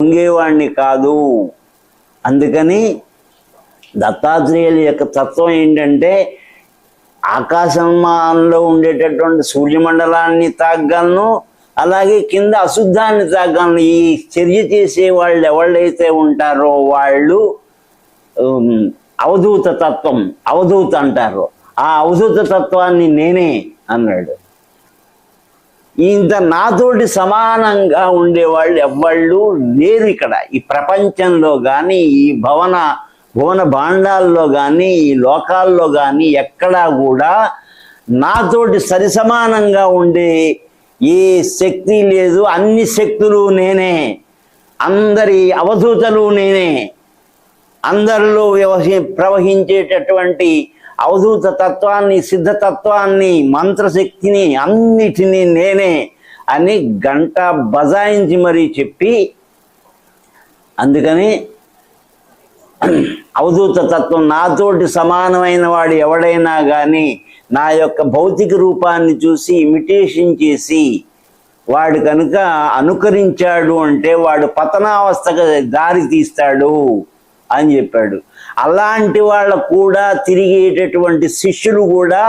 పొంగేవాణ్ణి కాదు. అందుకని దత్తాత్రేయుల యొక్క తత్వం ఏంటంటే ఆకాశంలో ఉండేటటువంటి సూర్యమండలాన్ని తాగలను, అలాగే కింద అశుద్ధాన్ని తాగలను. ఈ చర్య చేసే వాళ్ళు ఎవళ్ళైతే ఉంటారో వాళ్ళు అవధూత తత్వం, అవధూత అంటారు. ఆ అవధూత తత్వాన్ని నేనే అన్నాడు. ఇంత నాతోటి సమానంగా ఉండేవాళ్ళు ఎవ్వళ్ళు లేరు ఇక్కడ ఈ ప్రపంచంలో కానీ, ఈ భువన భాండాల్లో కానీ, ఈ లోకాల్లో కానీ ఎక్కడా కూడా నాతోటి సరిసమానంగా ఉండే ఏ శక్తి లేదు. అన్ని శక్తులు నేనే, అందరి అవధూతలు నేనే, అందరిలో ప్రవహించేటటువంటి అవధూత తత్వాన్ని, సిద్ధతత్వాన్ని, మంత్రశక్తిని అన్నిటినీ నేనే అని గంట బజాయించి మరీ చెప్పి, అందుకని అవధూత తత్వం నాతోటి సమానమైన వాడు ఎవడైనా కానీ నా యొక్క భౌతిక రూపాన్ని చూసి ఇమిటేషన్ చేసి వాడు కనుక అనుకరించాడు అంటే వాడు పతనావస్థకు దారి తీస్తాడు అని చెప్పాడు. అలాంటి వాళ్ళకు కూడా తిరిగేటటువంటి శిష్యులు కూడా